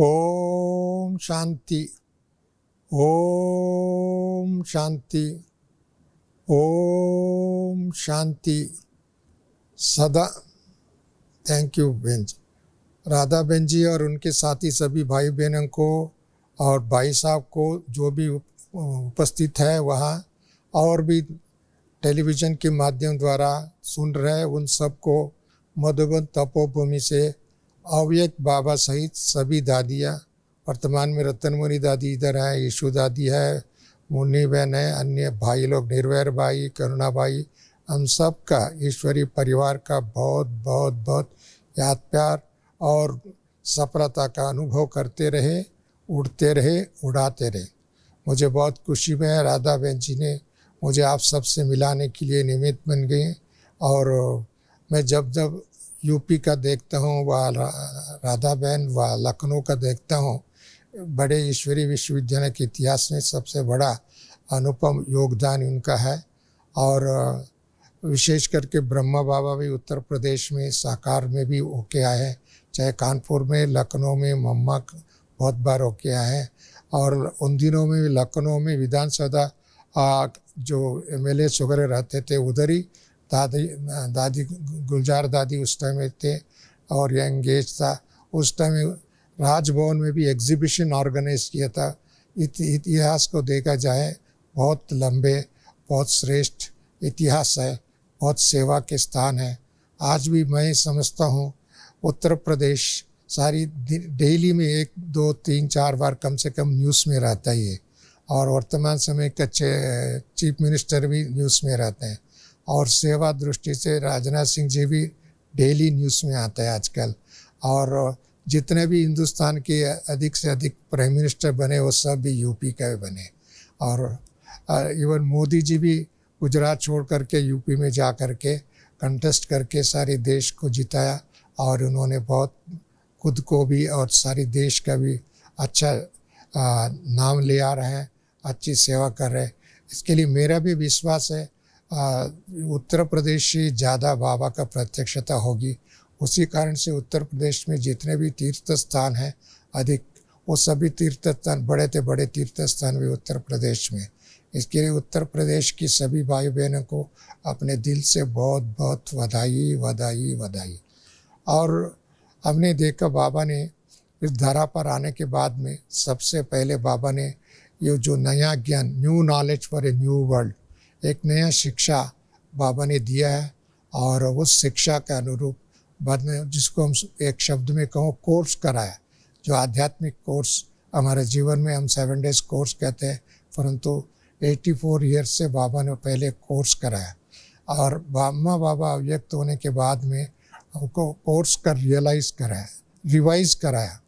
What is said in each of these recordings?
ओम शांति। ओम शांति। ओम शांति। सदा। Thank you बहन जी, राधा बहन जी और उनके साथी सभी भाई बहनों को और भाई साहब को जो भी उपस्थित है वहाँ और भी टेलीविज़न के माध्यम द्वारा सुन रहे उन सबको मधुबन तपोभूमि से अव्यक्त बाबा सहित सभी दादियाँ, वर्तमान में रतनमुनि दादी इधर है, यशु दादी है, मुन्नी बहन है, अन्य भाई लोग निर्वैर भाई, करुणा भाई, हम सब का ईश्वरीय परिवार का बहुत बहुत बहुत याद प्यार और सफलता का अनुभव करते रहे, उड़ते रहे, उड़ाते रहे। मुझे बहुत खुशी में है, राधा बहन जी ने मुझे आप सबसे मिलाने के लिए निमित्त बन गए। और मैं जब जब यूपी का देखता हूँ, व राधा बहन व लखनऊ का देखता हूँ, बड़े ईश्वरीय विश्वविद्यालय के इतिहास में सबसे बड़ा अनुपम योगदान उनका है। और विशेष करके ब्रह्मा बाबा भी उत्तर प्रदेश में साकार में भी होके आए हैं, चाहे कानपुर में, लखनऊ में मम्मा बहुत बार होके आए हैं। और उन दिनों में लखनऊ में विधानसभा जो एमएलए वगैरह रहते थे उधर ही दादी गुलजार दादी उस टाइम में थे और यह एंगेज था। उस टाइम राजभवन में भी एग्जीबिशन ऑर्गेनाइज किया था। इतिहास को देखा जाए बहुत लंबे, बहुत श्रेष्ठ इतिहास है, बहुत सेवा के स्थान है। आज भी मैं समझता हूँ उत्तर प्रदेश सारी डेली में 1, 2, 3, 4 बार कम से कम न्यूज़ में रहता ही है। और वर्तमान समय का चीफ मिनिस्टर भी न्यूज़ में रहते हैं। और सेवा दृष्टि से राजनाथ सिंह जी भी डेली न्यूज़ में आता है आजकल। और जितने भी हिंदुस्तान के अधिक से अधिक प्राइम मिनिस्टर बने वो सब भी यूपी का बने। और इवन मोदी जी भी गुजरात छोड़ करके यूपी में जा करके कंटेस्ट करके सारे देश को जिताया। और उन्होंने बहुत खुद को भी और सारी देश का भी अच्छा नाम ले आ रहे हैं, अच्छी सेवा कर रहे हैं। इसके लिए मेरा भी विश्वास है उत्तर प्रदेश से ज़्यादा बाबा का प्रत्यक्षता होगी। उसी कारण से उत्तर प्रदेश में जितने भी तीर्थ स्थान हैं अधिक, वो सभी तीर्थ स्थान बड़े से बड़े तीर्थ स्थान भी उत्तर प्रदेश में। इसके लिए उत्तर प्रदेश की सभी भाई बहनों को अपने दिल से बहुत बहुत बधाई बधाई बधाई। और हमने देखा बाबा ने इस धरा पर आने के बाद में सबसे पहले बाबा ने ये जो नया ज्ञान, new knowledge for a new world, एक नया शिक्षा बाबा ने दिया है। और उस शिक्षा के अनुरूप बाद में जिसको हम एक शब्द में कहूँ कोर्स कराया, जो आध्यात्मिक कोर्स हमारे जीवन में हम 7 डेज कोर्स कहते हैं, परंतु 84 ईयर्स से बाबा ने पहले कोर्स कराया। और बाबा अव्यक्त होने के बाद में हमको कोर्स का रिवाइज कराया।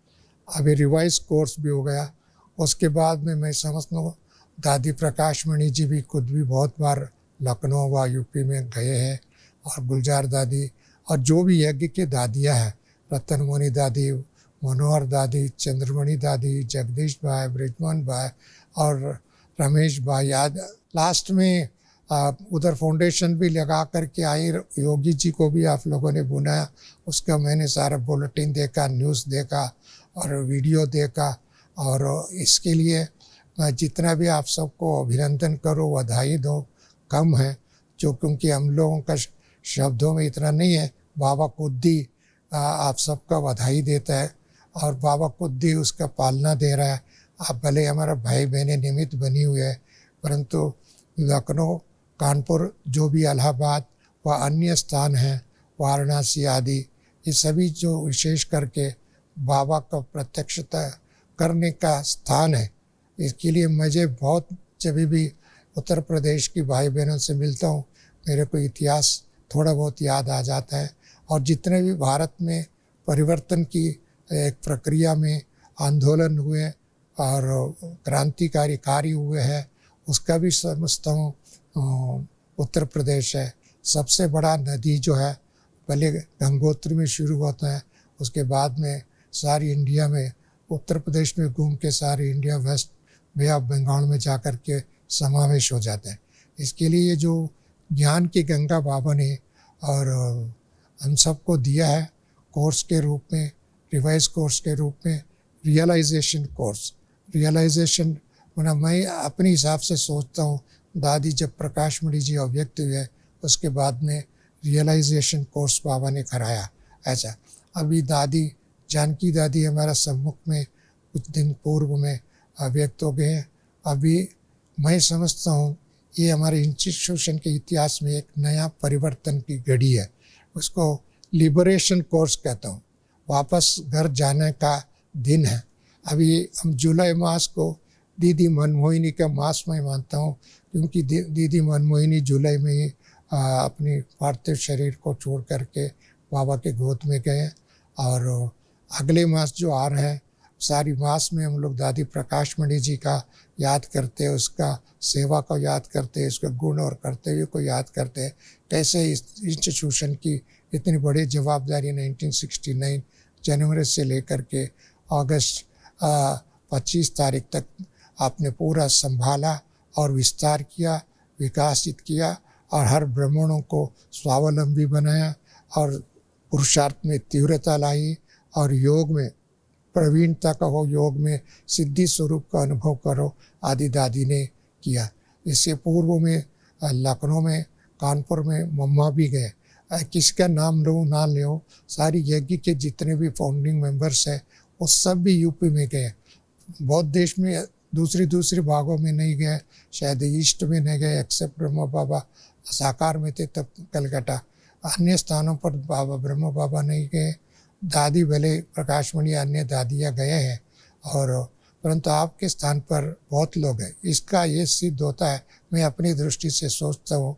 अभी रिवाइज कोर्स भी हो गया। उसके बाद में मैं समझता हूँ दादी प्रकाश मणि जी भी खुद भी बहुत बार लखनऊ व यूपी में गए हैं। और गुलजार दादी और जो भी यज्ञ के दादियाँ हैं, रतनमुनि दादी, मनोहर दादी, चंद्रमणि दादी, जगदीश भाई, ब्रिजमोहन भाई और रमेश भाई, आज लास्ट में उधर फाउंडेशन भी लगा करके आई। योगी जी को भी आप लोगों ने बुलाया, उसका मैंने सारा बुलेटिन देखा, न्यूज़ देखा और वीडियो देखा। और इसके लिए मैं जितना भी आप सबको अभिनंदन करूँ, बधाई दो कम है, जो क्योंकि हम लोगों का शब्दों में इतना नहीं है। बाबा खुद ही आप सबका बधाई देता है और बाबा खुद ही उसका पालना दे रहा है। आप भले हमारा भाई बहनें निमित्त बनी हुई है, परंतु लखनऊ, कानपुर, जो भी इलाहाबाद व अन्य स्थान हैं, वाराणसी आदि, ये सभी जो विशेष करके बाबा का प्रत्यक्षता करने का स्थान है। इसके लिए मुझे बहुत, जब भी उत्तर प्रदेश की भाई बहनों से मिलता हूँ, मेरे को इतिहास थोड़ा बहुत याद आ जाता है। और जितने भी भारत में परिवर्तन की एक प्रक्रिया में आंदोलन हुए और क्रांतिकारी कार्य हुए हैं, उसका भी समझता हूँ उत्तर प्रदेश है। सबसे बड़ा नदी जो है पहले गंगोत्री में शुरू होता है, उसके बाद में सारी इंडिया में, उत्तर प्रदेश में घूम के सारी India west bay of Bengal में जा कर के समावेश हो जाते हैं। इसके लिए ये जो ज्ञान की गंगा बाबा ने और हम सबको दिया है कोर्स के रूप में, रिवाइज कोर्स के रूप में, रियलाइजेशन कोर्स। रियलाइजेशन मतलब मैं अपने हिसाब से सोचता हूँ, दादी जब प्रकाश मणि जी अव्यक्त हुए उसके बाद में रियलाइजेशन कोर्स बाबा ने कराया। ऐसा अभी दादी जानकी दादी हमारा सम्मुख में कुछ दिन पूर्व में अव्यक्त हो गए हैं। अभी मैं समझता हूँ ये हमारे इंस्टीट्यूशन के इतिहास में एक नया परिवर्तन की घड़ी है। उसको लिबरेशन कोर्स कहता हूँ, वापस घर जाने का दिन है। अभी हम जुलाई मास को दीदी मनमोहिनी का मास मैं मानता हूँ, क्योंकि दीदी मनमोहिनी जुलाई में ही अपनी पार्थिव शरीर को छोड़ करके बाबा के गोद में गए। और अगले मास जो आ रहे हैं, सारी मास में हम लोग दादी प्रकाश मणि जी का याद करते हैं, उसका सेवा को याद करते हैं, उसके गुण और कर्तव्य को याद करते हैं। कैसे इस इंस्टीट्यूशन की इतनी बड़ी जवाबदारी 1969 जनवरी से लेकर के अगस्त 25 तारीख तक आपने पूरा संभाला और विस्तार किया, विकासित किया और हर ब्राह्मणों को स्वावलंबी बनाया और पुरुषार्थ में तीव्रता लाई और योग में प्रवीणता का हो, योग में सिद्धि स्वरूप का अनुभव करो, आदि दादी ने किया। इससे पूर्व में लखनऊ में, कानपुर में मम्मा भी गए। किसका नाम लो ना लो, सारी यज्ञ के जितने भी फाउंडिंग मेंबर्स हैं वो सब भी यूपी में गए। बहुत देश में दूसरी भागों में नहीं गए, शायद ईस्ट में नहीं गए, एक्सेप्ट ब्रह्मा बाबा साकार में थे तब कलकत्ता। अन्य स्थानों पर बाबा ब्रह्मा बाबा नहीं गए। दादी भले प्रकाश मणि अन्य दादियाँ गए हैं, और परंतु आपके स्थान पर बहुत लोग हैं। इसका ये सिद्ध होता है, मैं अपनी दृष्टि से सोचता हूँ,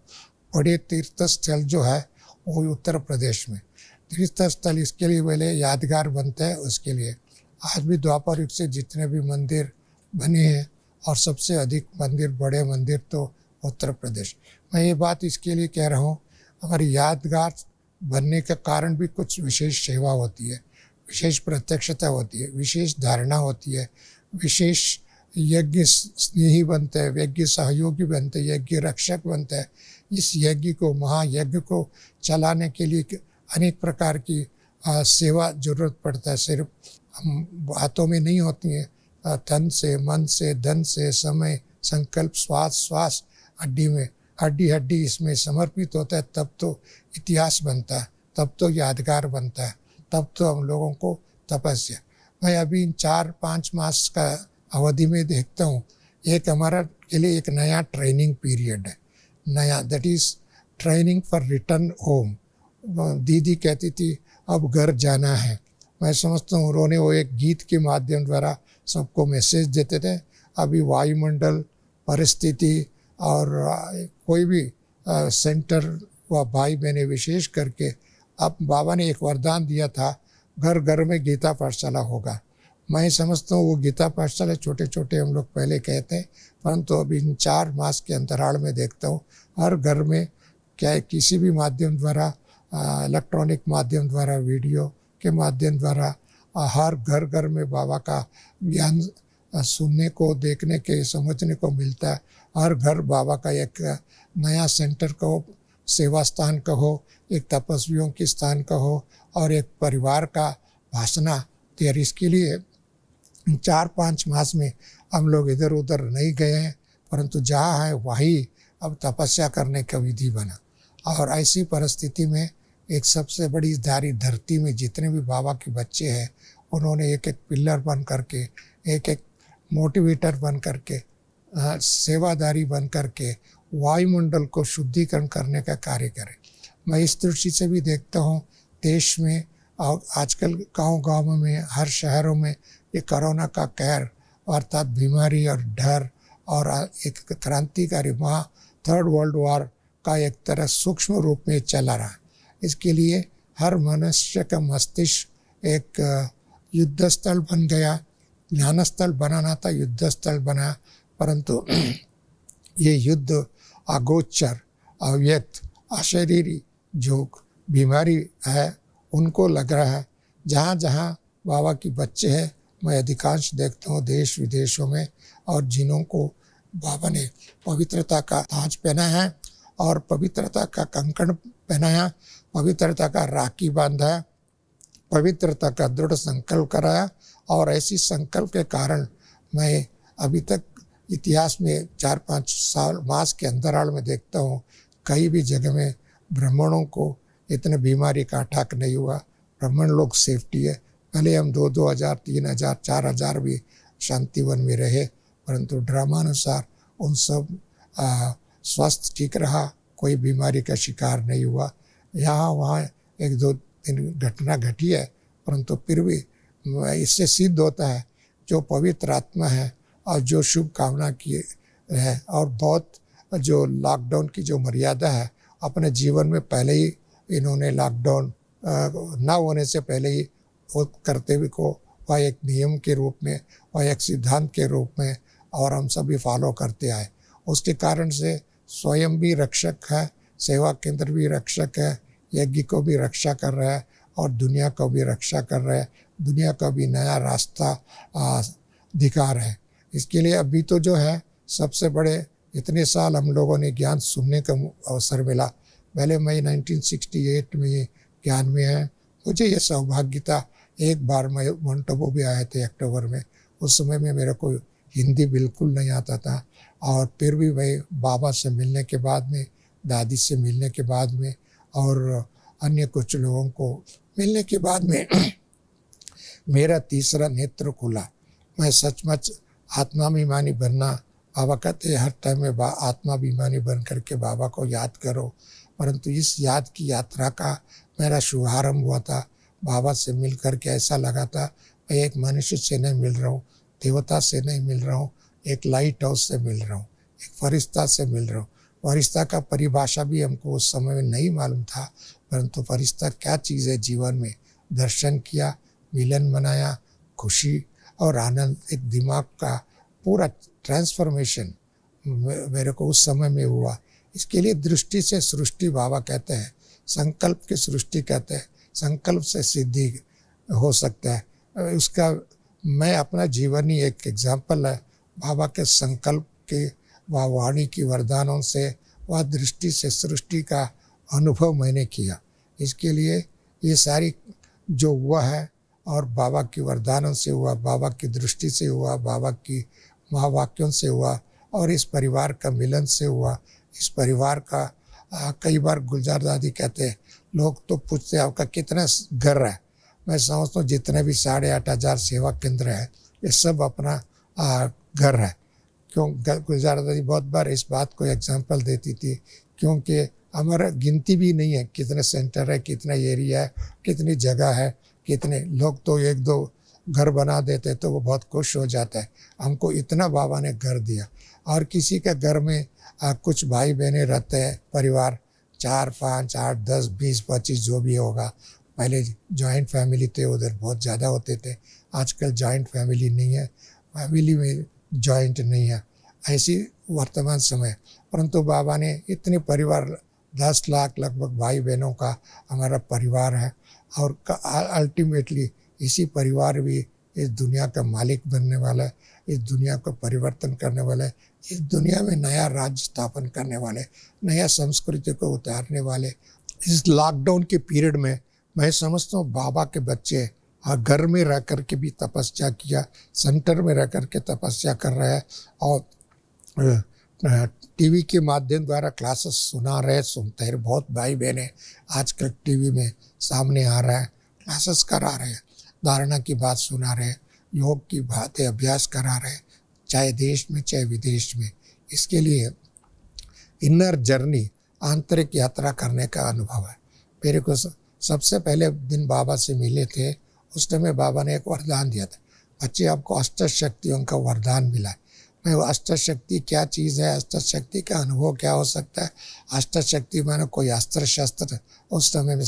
बड़े तीर्थ स्थल जो है वो उत्तर प्रदेश में तीर्थ स्थल इसके लिए पहले यादगार बनते हैं। उसके लिए आज भी द्वापर युग से जितने भी मंदिर बने हैं, और सबसे अधिक मंदिर, बड़े मंदिर तो उत्तर प्रदेश। मैं ये बात इसके लिए कह रहा हूँ, हमारी यादगार बनने का कारण भी कुछ विशेष सेवा होती है, विशेष प्रत्यक्षता होती है, विशेष धारणा होती है, विशेष यज्ञ स्नेही बनते हैं, यज्ञ सहयोगी बनते हैं, यज्ञ रक्षक बनते हैं। इस यज्ञ को, महायज्ञ को चलाने के लिए अनेक प्रकार की सेवा जरूरत पड़ता है। सिर्फ हम बातों में नहीं होती है, तन से, मन से, धन से, समय, संकल्प, श्वास हड्डी में, हड्डी इसमें समर्पित होता है, तब तो इतिहास बनता है, तब तो यादगार बनता है, तब तो हम लोगों को तपस्या। मैं अभी इन 4-5 मास का अवधि में देखता हूँ, एक हमारा के लिए एक नया ट्रेनिंग पीरियड है, नया, that is training for return home. दीदी कहती थी अब घर जाना है। मैं समझता हूँ उन्होंने वो एक गीत के माध्यम द्वारा सबको मैसेज देते थे। अभी वायुमंडल, परिस्थिति और कोई भी सेंटर व भाई बहने विशेष करके, अब बाबा ने एक वरदान दिया था, घर घर में गीता पाठशाला होगा। मैं समझता हूँ वो गीता पाठशाला छोटे छोटे हम लोग पहले कहते हैं, परंतु अभी इन 4 मास के अंतराल में देखता हूँ हर घर में, क्या किसी भी माध्यम द्वारा, इलेक्ट्रॉनिक माध्यम द्वारा, वीडियो के माध्यम द्वारा, हर घर घर में बाबा का ज्ञान सुनने को, देखने के, समझने को मिलता है। हर घर बाबा का एक नया सेंटर कहो, सेवा स्थान कहो, एक तपस्वियों की स्थान कहो, और एक परिवार का भाषणा तैयार। इसके लिए 4-5 मास में हम लोग इधर उधर नहीं गए हैं, परंतु जहाँ है वही अब तपस्या करने का विधि बना। और ऐसी परिस्थिति में एक सबसे बड़ी धारी धरती में जितने भी बाबा के बच्चे हैं, उन्होंने एक एक पिलर बन करके, एक एक मोटिवेटर बन करके, सेवादारी बन करके वायुमंडल को शुद्धिकरण करने का कार्य करें। मैं इस दृष्टि से भी देखता हूँ देश में और आजकल गांव में, हर शहरों में ये कोरोना का कहर अर्थात बीमारी और डर और एक क्रांतिकारी थर्ड वर्ल्ड वॉर का एक तरह सूक्ष्म रूप में चला रहा है। इसके लिए हर मनुष्य का मस्तिष्क एक युद्ध स्थल बन गया। ज्ञान स्थल बनाना था, युद्ध स्थल बना, परंतु ये युद्ध अगोचर, अव्यक्त, अशरीरी जो बीमारी है उनको लग रहा है। जहाँ जहाँ बाबा के बच्चे हैं, मैं अधिकांश देखता हूँ देश विदेशों में, और जिन्हों को बाबा ने पवित्रता का ताज पहनाया है और पवित्रता का कंकण पहनाया, पवित्रता का राखी बांधा, पवित्रता का दृढ़ संकल्प कराया और ऐसी संकल्प के कारण मैं अभी तक इतिहास में 4-5 साल मास के अंतराल में देखता हूँ, कई भी जगह में ब्राह्मणों को इतने बीमारी का अटैक नहीं हुआ। ब्राह्मण लोग सेफ्टी है। भले हम 2-2 हज़ार, 3 हज़ार, 4 हज़ार भी शांतिवन में रहे, परंतु ड्रामानुसार उन सब स्वास्थ्य ठीक रहा, कोई बीमारी का शिकार नहीं हुआ। यहाँ वहाँ 1-2 दिन घटना घटी है, परंतु फिर भी इससे सिद्ध होता है जो पवित्र आत्मा है और जो शुभ कामना की है और बहुत जो लॉकडाउन की जो मर्यादा है अपने जीवन में पहले ही इन्होंने लॉकडाउन ना होने से पहले ही वो करते हुए को वह एक नियम के रूप में, वह एक सिद्धांत के रूप में और हम सभी फॉलो करते आए। उसके कारण से स्वयं भी रक्षक है, सेवा केंद्र भी रक्षक है, यज्ञ को भी रक्षा कर रहा है और दुनिया को भी रक्षा कर रहा है, दुनिया का भी नया रास्ता दिखा रहा है। इसके लिए अभी तो जो है सबसे बड़े इतने साल हम लोगों ने ज्ञान सुनने का अवसर मिला। पहले मैं 1968 में ज्ञान में है, मुझे ये सौभाग्य था। एक बार मैं माउंट आबू भी आए थे अक्टूबर में, उस समय में मेरे को हिंदी बिल्कुल नहीं आता था और फिर भी मैं बाबा से मिलने के बाद में, दादी से मिलने के बाद में और अन्य कुछ लोगों को मिलने के बाद में मेरा तीसरा नेत्र खुला। मैं सचमुच आत्माभिमानी बनना, बाबा कहते हैं हर टाइम में आत्माभिमानी बन करके बाबा को याद करो, परंतु इस याद की यात्रा का मेरा शुभारंभ हुआ था। बाबा से मिल करके ऐसा लगा था मैं एक मनुष्य से नहीं मिल रहा हूँ, देवता से नहीं मिल रहा हूँ, एक लाइट हाउस से मिल रहा हूँ, एक फरिश्ता से मिल रहा हूँ। फरिश्ता का परिभाषा भी हमको उस समय में नहीं मालूम था, परंतु फरिश्ता क्या चीज़ है जीवन में दर्शन किया, मिलन बनाया, खुशी और आनंद, एक दिमाग का पूरा ट्रांसफॉर्मेशन मेरे को उस समय में हुआ। इसके लिए दृष्टि से सृष्टि बाबा कहते हैं, संकल्प की सृष्टि कहते हैं, संकल्प से सिद्धि हो सकता है। उसका मैं अपना जीवन ही एक एग्जाम्पल है। बाबा के संकल्प के व वाणी की वरदानों से वह दृष्टि से सृष्टि का अनुभव मैंने किया। इसके लिए ये सारी जो हुआ है और बाबा की वरदानों से हुआ, बाबा की दृष्टि से हुआ, बाबा की महावाक्यों से हुआ और इस परिवार का मिलन से हुआ। इस परिवार का कई बार गुलजार दादी कहते हैं, लोग तो पूछते हैं आपका कितना घर है। मैं समझता हूँ जितने भी 8,500 सेवा केंद्र है ये सब अपना घर है। क्यों गुलजार दादी बहुत बार इस बात को एग्जांपल देती थी, क्योंकि हमारा गिनती भी नहीं है कितने सेंटर है, कितना एरिया है, कितनी जगह है, कितने लोग तो 1-2 घर बना देते तो वो बहुत खुश हो जाता है। हमको इतना बाबा ने घर दिया। और किसी के घर में कुछ भाई बहनें रहते हैं, परिवार 4, 5, 8, 10, 20, 25 जो भी होगा। पहले जॉइंट फैमिली थे, उधर बहुत ज़्यादा होते थे। आजकल जॉइंट फैमिली नहीं है, फैमिली में जॉइंट नहीं है, ऐसी वर्तमान समय। परंतु बाबा ने इतने परिवार 10 लाख लगभग भाई बहनों का हमारा परिवार है और अल्टीमेटली इसी परिवार भी इस दुनिया का मालिक बनने वाला है, इस दुनिया को परिवर्तन करने वाला है, इस दुनिया में नया राज्य स्थापन करने वाले, नया संस्कृति को उतारने वाले। इस लॉकडाउन के पीरियड में मैं समझता हूँ बाबा के बच्चे घर में रह कर के भी तपस्या किया, सेंटर में रह कर के तपस्या कर रहे हैं और टीवी के माध्यम द्वारा क्लासेस सुना रहे, सुनते हैं। बहुत भाई बहनें आजकल टीवी में सामने आ रहा है, क्लासेस करा रहे हैं, धारणा की बात सुना रहे हैं, योग की बातें अभ्यास करा रहे हैं, चाहे देश में चाहे विदेश में। इसके लिए इनर जर्नी, आंतरिक यात्रा करने का अनुभव है। मेरे को सबसे पहले दिन बाबा से मिले थे, उस समय बाबा ने एक वरदान दिया था, बच्चे आपको अष्ट शक्तियों का वरदान मिला है। मैं वो अष्ट शक्ति क्या चीज़ है, अष्ट शक्ति का अनुभव क्या हो सकता है, अष्ट शक्ति माने कोई अस्त्र शस्त्र, उस समय में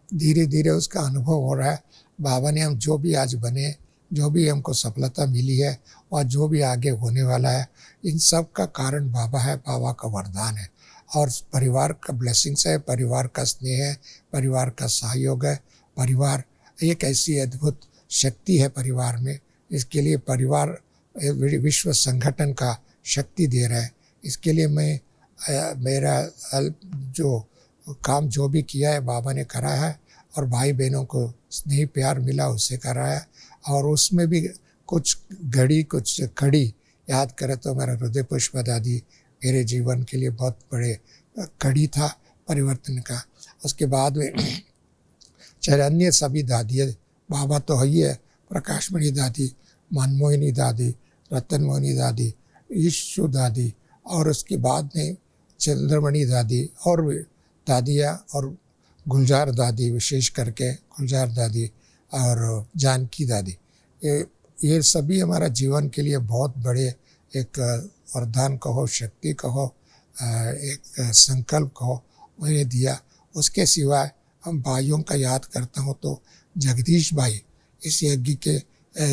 धीरे धीरे उसका अनुभव हो रहा है। बाबा ने हम जो भी आज बने, जो भी हमको सफलता मिली है और जो भी आगे होने वाला है, इन सब का कारण बाबा है, बाबा का वरदान है और परिवार का ब्लेसिंग्स है, परिवार का स्नेह है, परिवार का सहयोग है। परिवार एक ऐसी अद्भुत शक्ति है परिवार में। इसके लिए परिवार विश्व संगठन का शक्ति दे रहा है। इसके लिए मैं मेरा जो काम जो भी किया है बाबा ने करा है और भाई बहनों को स्नेह प्यार मिला उससे करा है और उसमें भी कुछ घड़ी कुछ खड़ी याद करें तो मेरा हृदय पुष्पा दादी मेरे जीवन के लिए बहुत बड़े कड़ी था परिवर्तन का। उसके बाद में चाहे अन्य सभी दादियाँ, बाबा तो है ही है, प्रकाशमणि दादी, मनमोहिनी दादी, रतनमोहिनी दादी, ईशु दादी, और उसके बाद में चंद्रमणि दादी और भी दादियाँ, और गुलजार दादी, विशेष करके गुलजार दादी और जानकी दादी, ये सभी हमारा जीवन के लिए बहुत बड़े एक वरदान कहो, शक्ति कहो, एक संकल्प कहो, मुझे दिया। उसके सिवाय हम भाइयों का याद करता हूँ तो जगदीश भाई इस यज्ञ के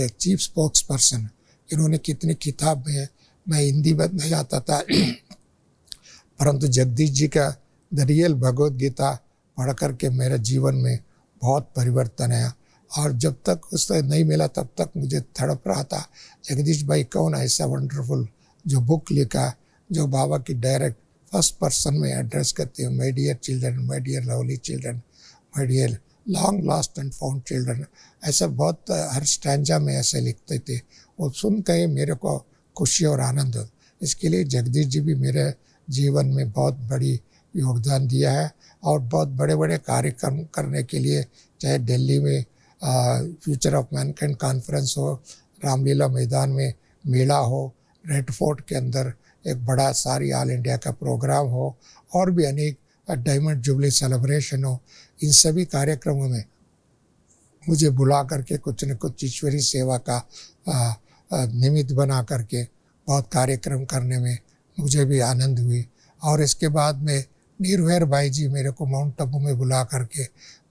चीफ स्पोक्स पर्सन, इन्होंने कितनी किताब में, मैं हिंदी में नहीं आता था परंतु जगदीश जी का द रियल भगवद गीता पढ़ करके मेरे जीवन में बहुत परिवर्तन आया। और जब तक उससे नहीं मिला तब तक मुझे तड़प रहा था, जगदीश भाई कौन ऐसा वंडरफुल जो बुक लिखा, जो बाबा की डायरेक्ट फर्स्ट पर्सन में एड्रेस करते हैं, my dear children, my dear lovely children, my dear long lost and found children, ऐसा बहुत हर स्टैंजा में ऐसे लिखते थे। वो सुन के मेरे को खुशी और आनंद हो। इसके लिए जगदीश जी भी मेरे जीवन में बहुत बड़ी योगदान दिया है और बहुत बड़े बड़े कार्यक्रम करने के लिए, चाहे दिल्ली में फ्यूचर ऑफ मैनकाइंड कॉन्फ्रेंस हो, रामलीला मैदान में मेला हो, रेड फोर्ट के अंदर एक बड़ा सारी ऑल इंडिया का प्रोग्राम हो, और भी अनेक डायमंड जुबली सेलिब्रेशन हो, इन सभी कार्यक्रमों में मुझे बुला करके कुछ न कुछ ईश्वरीय सेवा का निमित्त बना करके बहुत कार्यक्रम करने में मुझे भी आनंद हुई। और इसके बाद में निर्भयर भाई जी मेरे को माउंट आबू में बुला करके,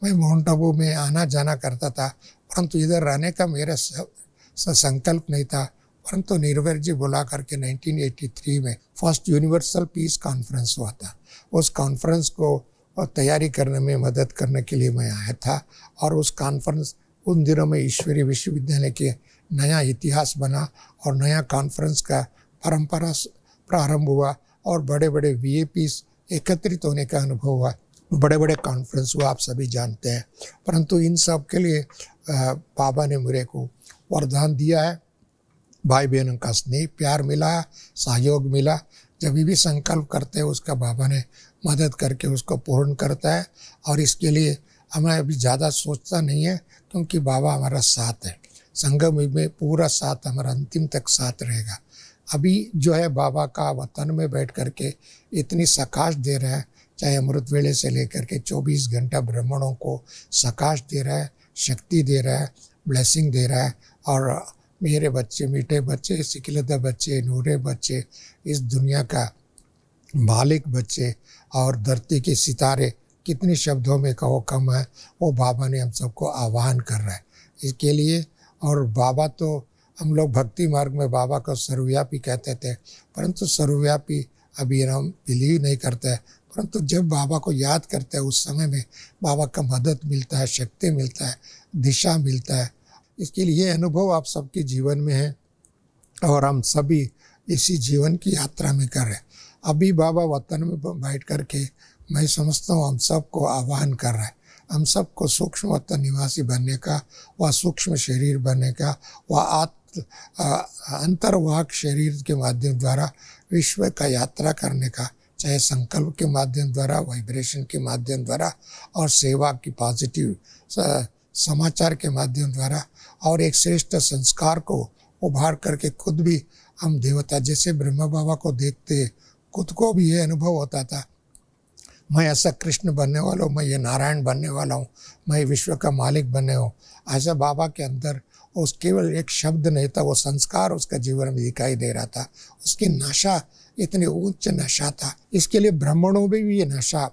मैं माउंट आबू में आना जाना करता था परंतु इधर रहने का मेरा संकल्प नहीं था, परंतु निर्भयर जी बुला करके 1983 में फर्स्ट यूनिवर्सल पीस कॉन्फ्रेंस हुआ था। उस कॉन्फ्रेंस को तैयारी करने में मदद करने के लिए मैं आया था, और उस कॉन्फ्रेंस उन दिनों में ईश्वरीय विश्वविद्यालय के नया इतिहास बना और नया कॉन्फ्रेंस का परंपरा प्रारंभ हुआ और बड़े बड़े वीआईपीस एकत्रित होने का अनुभव हुआ, बड़े बड़े कॉन्फ्रेंस हुआ, आप सभी जानते हैं। परंतु इन सब के लिए बाबा ने मेरे को वरदान दिया है, भाई बहनों का स्नेह प्यार मिला, सहयोग मिला, जब भी संकल्प करते हैं उसका बाबा ने मदद करके उसको पूर्ण करता है। और इसके लिए हमें अभी ज़्यादा सोचता नहीं है क्योंकि बाबा हमारा साथ है, संगम में पूरा साथ हमारा अंतिम तक साथ रहेगा। अभी जो है बाबा का वतन में बैठ करके इतनी सकाश दे रहा है, चाहे अमृत वेले से लेकर के 24 घंटा ब्राह्मणों को सकाश दे रहा है, शक्ति दे रहा है, ब्लेसिंग दे रहा है। और मेरे बच्चे, मीठे बच्चे, सिकिलदा बच्चे, नूरे बच्चे, इस दुनिया का मालिक बच्चे और धरती के सितारे, कितने शब्दों में कहो कम है, वो बाबा ने हम सबको आह्वान कर रहा है इसके लिए। और बाबा तो हम लोग भक्ति मार्ग में बाबा को सर्वव्यापी कहते थे, परंतु सर्वव्यापी अभी हम बिलीव नहीं करते हैं, परंतु जब बाबा को याद करते हैं उस समय में बाबा का मदद मिलता है, शक्ति मिलता है, दिशा मिलता है। इसके लिए ये अनुभव आप सबके जीवन में है और हम सभी इसी जीवन की यात्रा में कर रहे हैं। अभी बाबा वतन में बैठ करके मैं समझता हूँ हम सबको आह्वान कर रहा है, हम सबको सूक्ष्म वतन निवासी बनने का, वह सूक्ष्म शरीर बनने का, वह अंतर्वाक शरीर के माध्यम द्वारा विश्व का यात्रा करने का, चाहे संकल्प के माध्यम द्वारा, वाइब्रेशन के माध्यम द्वारा और सेवा की पॉजिटिव समाचार के माध्यम द्वारा, और एक श्रेष्ठ संस्कार को उभार करके खुद भी हम देवता जैसे ब्रह्मा बाबा को देखते खुद को भी ये अनुभव होता था, मैं ऐसा कृष्ण बनने वाला हूँ, मैं ये नारायण बनने वाला हूँ, मैं विश्व का मालिक बनने हूँ। ऐसा बाबा के अंदर उस केवल एक शब्द नहीं था, वो संस्कार उसका जीवन में दिखाई दे रहा था। उसकी नशा इतनी उच्च नशा था। इसके लिए ब्राह्मणों में भी ये नशा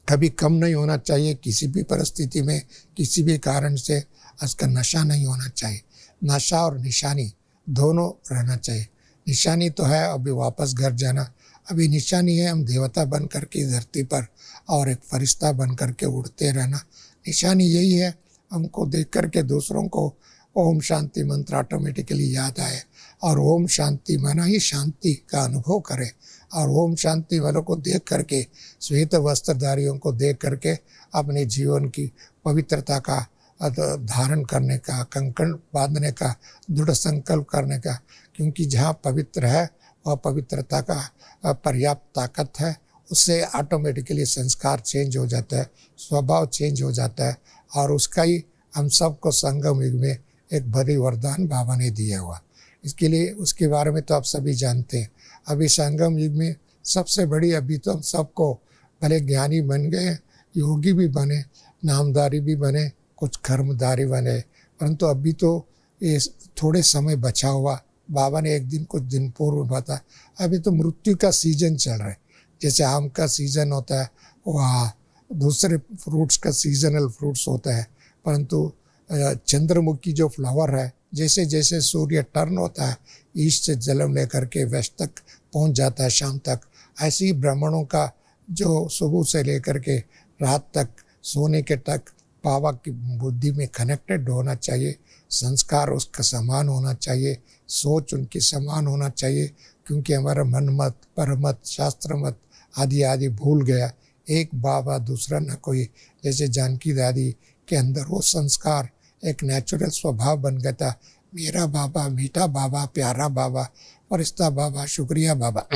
कभी कम नहीं होना चाहिए, किसी भी परिस्थिति में किसी भी कारण से उसका नशा नहीं होना चाहिए। नशा और निशानी दोनों रहना चाहिए। निशानी तो है अभी वापस घर जाना, अभी निशानी है हम देवता बन करके धरती पर और एक फरिश्ता बन करके उड़ते रहना। निशानी यही है हमको देख करके दूसरों को ओम शांति मंत्र ऑटोमेटिकली याद आए और ओम शांति माना ही शांति का अनुभव करें। और ओम शांति वालों को देख करके, श्वेत वस्त्रधारियों को देख करके अपने जीवन की पवित्रता का धारण करने का, कंकण बांधने का, दृढ़ संकल्प करने का, क्योंकि जहाँ पवित्र है वह पवित्रता का पर्याप्त ताकत है। उससे ऑटोमेटिकली संस्कार चेंज हो जाता है, स्वभाव चेंज हो जाता है, और उसका ही हम सबको संगम युग में एक बड़ी वरदान बाबा ने दिया हुआ। इसके लिए उसके बारे में तो आप सभी जानते हैं। अभी संगम युग में सबसे बड़ी, अभी तो हम सबको भले ज्ञानी बन गए, योगी भी बने, नामधारी भी बने, कुछ कर्मधारी बने, परंतु अभी तो ये थोड़े समय बचा हुआ। बाबा ने एक दिन कुछ दिन पूर्व बताया, अभी तो मृत्यु का सीजन चल रहा है। जैसे आम का सीजन होता है, वह दूसरे फ्रूट्स का सीजनल फ्रूट्स होता है, परंतु चंद्रमुखी जो फ्लावर है, जैसे जैसे सूर्य टर्न होता है, ईस्ट से जन्म लेकर के वेस्ट तक पहुंच जाता है, शाम तक, ऐसे ही ब्राह्मणों का जो सुबह से लेकर के रात तक सोने के तक बाबा की बुद्धि में कनेक्टेड होना चाहिए, संस्कार उसका समान होना चाहिए, सोच उनकी समान होना चाहिए, क्योंकि हमारा मन मत, परमत, शास्त्र मत आदि आदि भूल गया। एक बाबा दूसरा न कोई, जैसे जानकी दादी के अंदर वो संस्कार एक नेचुरल स्वभाव बन गया था, मेरा बाबा, मीठा बाबा, प्यारा बाबा, फरिश्ता बाबा, शुक्रिया बाबा।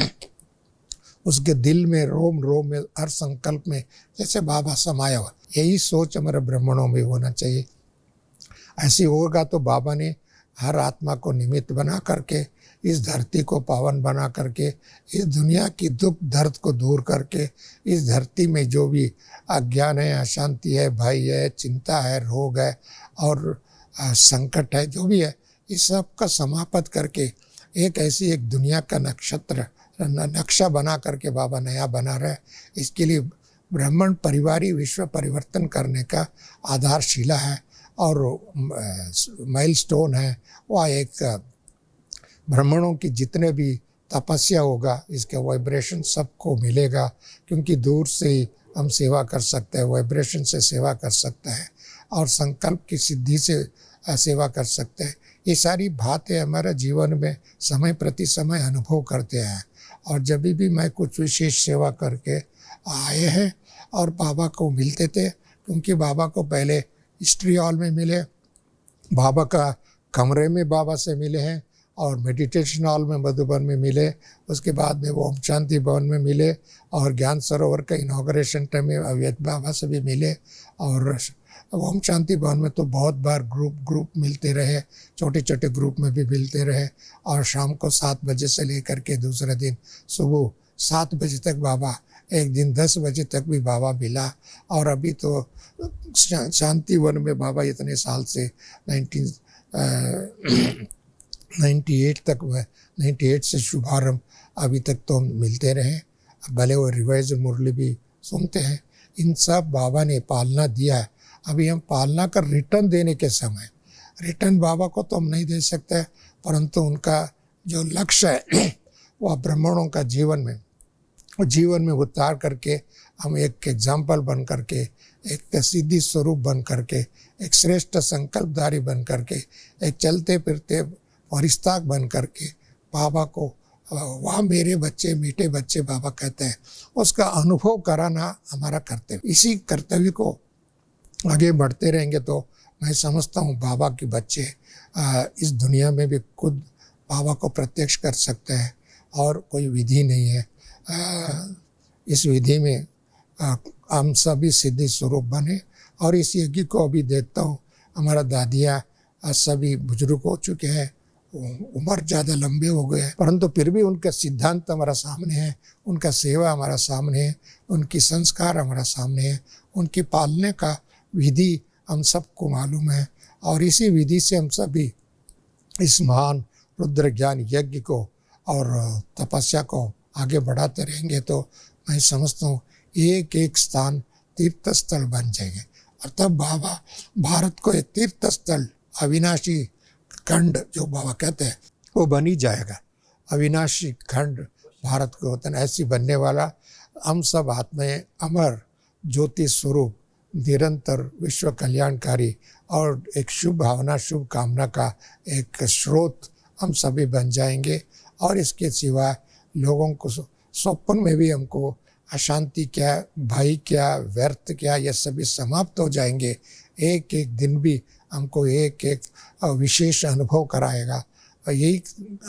उसके दिल में, रोम रोम में, हर संकल्प में जैसे बाबा समाया हुआ। यही सोच हमारे ब्राह्मणों में होना चाहिए। ऐसी होगा तो बाबा ने हर आत्मा को निमित्त बना करके, इस धरती को पावन बना करके, इस दुनिया की दुख दर्द को दूर करके, इस धरती में जो भी अज्ञान है, अशांति है, भय है, चिंता है, रोग है और संकट है, जो भी है, इस सब का समाप्त करके एक ऐसी एक दुनिया का नक्शा बना करके बाबा नया बना रहे। इसके लिए ब्राह्मण परिवारी विश्व परिवर्तन करने का आधारशिला है और माइलस्टोन है। वह एक ब्राह्मणों की जितने भी तपस्या होगा, इसके वाइब्रेशन सबको मिलेगा, क्योंकि दूर से ही हम सेवा कर सकते हैं, वाइब्रेशन से सेवा कर सकते हैं और संकल्प की सिद्धि से सेवा कर सकते हैं। ये सारी बातें हमारे जीवन में समय प्रति समय अनुभव करते हैं। और जब भी मैं कुछ विशेष सेवा करके आए हैं और बाबा को मिलते थे, क्योंकि बाबा को पहले हिस्ट्री हॉल में मिले, बाबा का कमरे में बाबा से मिले हैं, और मेडिटेशन हॉल में मधुबन में मिले, उसके बाद में वो ओम शांति भवन में मिले, और ज्ञान सरोवर का इनॉग्रेशन टाइम में अवैध बाबा से भी मिले, और ओम शांति भवन में तो बहुत बार ग्रुप मिलते रहे, छोटे छोटे ग्रुप में भी मिलते रहे, और शाम को 7 बजे से लेकर के दूसरे दिन सुबह 7 बजे तक बाबा, एक दिन 10 बजे तक भी बाबा मिला। और अभी तो शांति वन में बाबा इतने साल से 1998 तक, 98 से शुभारंभ अभी तक तो हम मिलते रहे, भले वो रिवाइज मुरली भी सुनते हैं। इन सब बाबा ने पालना दिया है। अभी हम पालना का रिटर्न देने के समय, रिटर्न बाबा को तो हम नहीं दे सकते, परंतु उनका जो लक्ष्य है वह ब्राह्मणों का जीवन में उतार करके हम एक एग्जाम्पल बन करके, एक सिद्धि स्वरूप बन करके, एक श्रेष्ठ संकल्पधारी बन करके, एक चलते फिरते फरिश्ता बन करके बाबा को, वहाँ मेरे बच्चे, मीठे बच्चे बाबा कहते हैं, उसका अनुभव कराना हमारा कर्तव्य। इसी कर्तव्य को आगे बढ़ते रहेंगे तो मैं समझता हूँ बाबा के बच्चे इस दुनिया में भी खुद बाबा को प्रत्यक्ष कर सकते हैं, और कोई विधि नहीं है। इस विधि में हम सभी सिद्धि स्वरूप बने। और इस यज्ञ को अभी देखता हूँ, हमारा दादियाँ सभी बुजुर्ग हो चुके हैं, उम्र ज़्यादा लंबे हो गए हैं, परंतु फिर भी उनका सिद्धांत हमारा सामने है, उनका सेवा हमारा सामने है, उनकी संस्कार हमारा सामने है, उनकी पालने का विधि हम सबको मालूम है। और इसी विधि से हम सभी इस महान रुद्र ज्ञान यज्ञ को और तपस्या को आगे बढ़ाते रहेंगे तो मैं समझता हूँ एक एक स्थान तीर्थ स्थल बन जाएंगे। और तब बाबा भारत को एक तीर्थ स्थल, अविनाशी खंड जो बाबा कहते हैं, वो बन ही जाएगा। अविनाशी खंड भारत को वतन ऐसी बनने वाला, हम सब आत्माएं अमर ज्योति स्वरूप, निरंतर विश्व कल्याणकारी और एक शुभ भावना, शुभ कामना का एक स्रोत हम सभी बन जाएंगे। और इसके सिवा लोगों को स्वप्न में भी हमको अशांति क्या, भय क्या, व्यर्थ क्या, ये सभी समाप्त हो जाएंगे। एक एक दिन भी हमको एक एक विशेष अनुभव कराएगा। और यही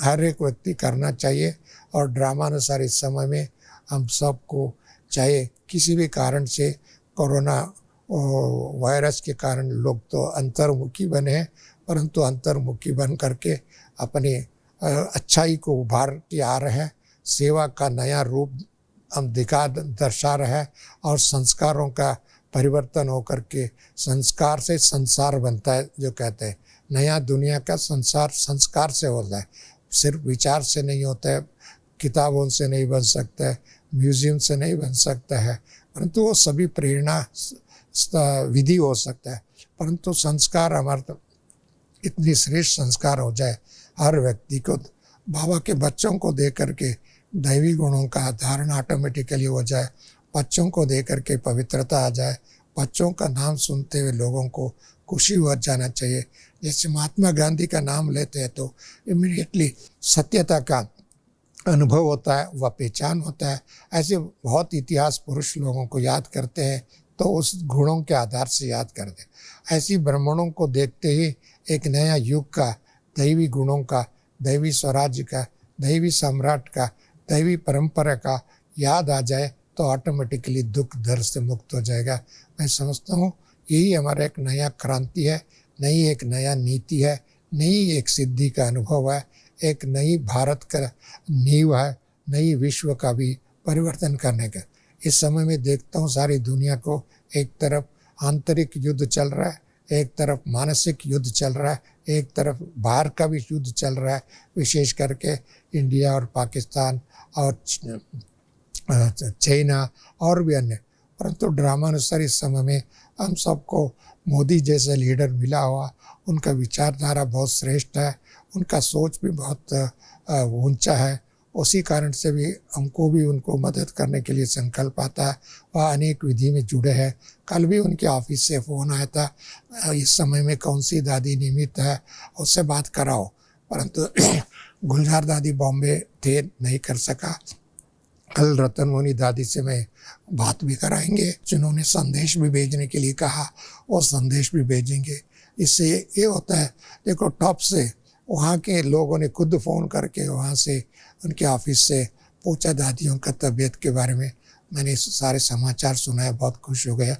हर एक व्यक्ति करना चाहिए। और ड्रामानुसार इस समय में हम सबको, चाहे किसी भी कारण से कोरोना वायरस के कारण लोग तो अंतर्मुखी बने हैं, परंतु अंतर्मुखी बन करके अपनी अच्छाई को उभार के आ रहे हैं। सेवा का नया रूप हम दर्शा रहे हैं। और संस्कारों का परिवर्तन होकर के संस्कार से संसार बनता है, जो कहते हैं। नया दुनिया का संसार संस्कार से होता है, सिर्फ विचार से नहीं होता है, किताबों से नहीं बन सकता है, म्यूजियम से नहीं बन सकता है, परंतु वो सभी प्रेरणा विधि हो सकता है। परंतु संस्कार हमारा इतनी श्रेष्ठ संस्कार हो जाए, हर व्यक्ति को, बाबा के बच्चों को दे करके दैवी गुणों का धारण ऑटोमेटिकली हो जाए, बच्चों को दे करके पवित्रता आ जाए, बच्चों का नाम सुनते हुए लोगों को खुशी हो जाना चाहिए। जैसे महात्मा गांधी का नाम लेते हैं तो इमीडिएटली सत्यता का अनुभव होता है, वह पहचान होता है। ऐसे बहुत इतिहास पुरुष लोगों को याद करते हैं तो उस गुणों के आधार से याद करते हैं। ऐसी ब्राह्मणों को देखते ही एक नया युग का, दैवी गुणों का, दैवी स्वराज्य का, दैवी सम्राट का, दैवी परंपरा का याद आ जाए तो ऑटोमेटिकली दुख दर्द से मुक्त हो जाएगा। मैं समझता हूँ यही हमारा एक नया क्रांति है, नई एक नया नीति है, नई एक सिद्धि का अनुभव है, एक नई भारत का नींव है, नई विश्व का भी परिवर्तन करने का। इस समय में देखता हूँ सारी दुनिया को, एक तरफ आंतरिक युद्ध चल रहा है, एक तरफ मानसिक युद्ध चल रहा है, एक तरफ बाहर का भी युद्ध चल रहा है, विशेष करके इंडिया और पाकिस्तान और चाइना और भी अन्य। परंतु ड्रामानुसार इस समय में हम सबको मोदी जैसे लीडर मिला हुआ, उनका विचारधारा बहुत श्रेष्ठ है, उनका सोच भी बहुत ऊंचा है। उसी कारण से भी हमको भी उनको मदद करने के लिए संकल्प आता है। वह अनेक विधि में जुड़े हैं। कल भी उनके ऑफिस से फ़ोन आया था, इस समय में कौन सी दादी निमित्त है, उससे बात कराओ। परंतु गुलजार दादी बॉम्बे थे, नहीं कर सका। कल रतन मुनि दादी से मैं बात भी कराएंगे, जिन्होंने संदेश भी भेजने के लिए कहा, और संदेश भी भेजेंगे। इससे ये होता है, देखो टॉप से वहाँ के लोगों ने खुद फ़ोन करके वहाँ से उनके ऑफिस से पूछा दादियों का तबीयत के बारे में। मैंने सारे समाचार सुनाए, बहुत खुश हो गया।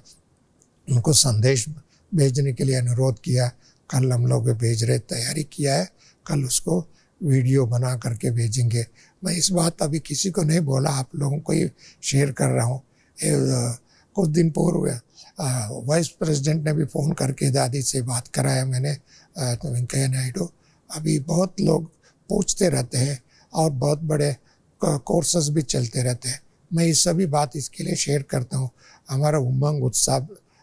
उनको संदेश भेजने के लिए अनुरोध किया। कल हम लोग भेज रहे, तैयारी किया है, कल उसको वीडियो बना करके भेजेंगे। मैं इस बात अभी किसी को नहीं बोला, आप लोगों को ही शेयर कर रहा हूँ। कुछ दिन पूर्व वाइस प्रेसिडेंट ने भी फ़ोन करके दादी से बात कराया मैंने, तो वेंकैया नायडू। अभी बहुत लोग पूछते रहते हैं और बहुत बड़े कोर्सेस भी चलते रहते हैं। मैं ये सभी बात इसके लिए शेयर करता हूँ, हमारा उमंग उत्साह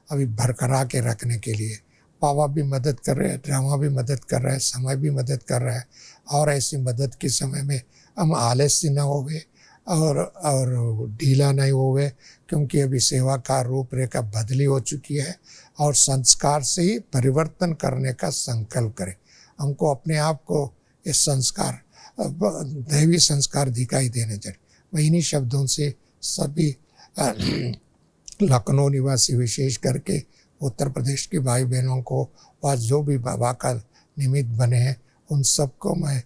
अभी बरकरार के रखने के लिए। बाबा भी मदद कर रहे हैं, ड्रामा भी मदद कर रहा है, समय भी मदद कर रहा है। और ऐसी मदद के समय में हम आलस्य न होवे और ढीला नहीं होवे, क्योंकि अभी सेवा का रूपरेखा बदली हो चुकी है। और संस्कार से ही परिवर्तन करने का संकल्प करें। हमको अपने आप को इस संस्कार, दैवी संस्कार दिखाई देने चाहिए। मैं इन्हीं शब्दों से सभी लखनऊ निवासी, विशेष करके उत्तर प्रदेश के भाई बहनों को, व जो भी बाबा का निमित्त बने हैं, उन सबको मैं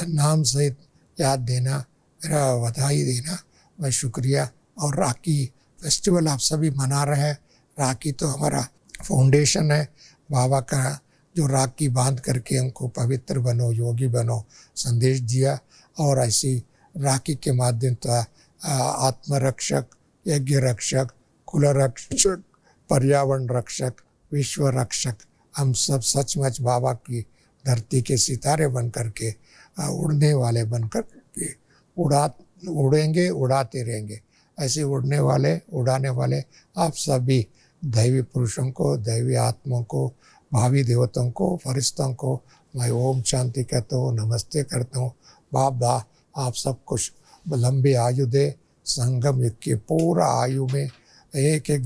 नाम सहित याद देना, मेरा बधाई देना, मैं शुक्रिया। और राखी फेस्टिवल आप सभी मना रहे हैं। राखी तो हमारा फाउंडेशन है, बाबा का जो राखी बांध करके हमको पवित्र बनो, योगी बनो संदेश दिया। और ऐसी राखी के माध्यम से आत्मरक्षक, यज्ञ रक्षक, कुल रक्षक, पर्यावरण रक्षक, विश्व रक्षक, हम सब सचमुच बाबा की धरती के सितारे बन करके, उड़ने वाले बन करके उड़ेंगे, उड़ाते रहेंगे। ऐसे उड़ने वाले, उड़ाने वाले आप सभी दैवी पुरुषों को, दैवी आत्माओं को, भावी देवताओं को, फरिश्तों को मैं ओम शांति कहता हूँ, नमस्ते करता हूँ। बाबा आप सब कुछ लंबी आयु दे, संगम युग की पूरा आयु में एक एक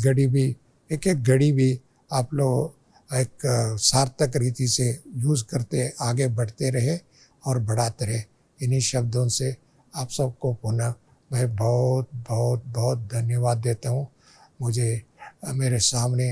घड़ी भी आप लोग एक सार्थक रीति से यूज़ करते आगे बढ़ते रहे और बढ़ाते रहे। इन्हीं शब्दों से आप सबको पुनः मैं बहुत बहुत बहुत धन्यवाद देता हूँ। मुझे मेरे सामने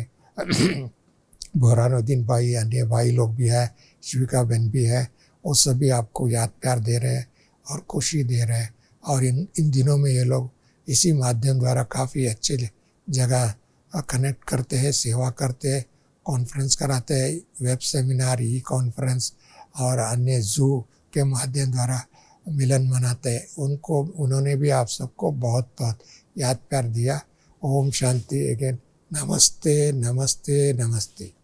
बुरहानुद्दीन भाई, अन्य भाई लोग भी है, शिविका बहन भी है, वो सभी आपको याद प्यार दे रहे हैं और खुशी दे रहे हैं। और इन दिनों में ये लोग इसी माध्यम द्वारा काफ़ी अच्छे जगह कनेक्ट करते हैं, सेवा करते हैं, कॉन्फ्रेंस कराते हैं, वेब सेमिनार, ई कॉन्फ्रेंस और अन्य जू के माध्यम द्वारा मिलन मनाते हैं। उन्होंने भी आप सबको बहुत बहुत याद प्यार दिया। ओम शांति। अगेन नमस्ते नमस्ते नमस्ते।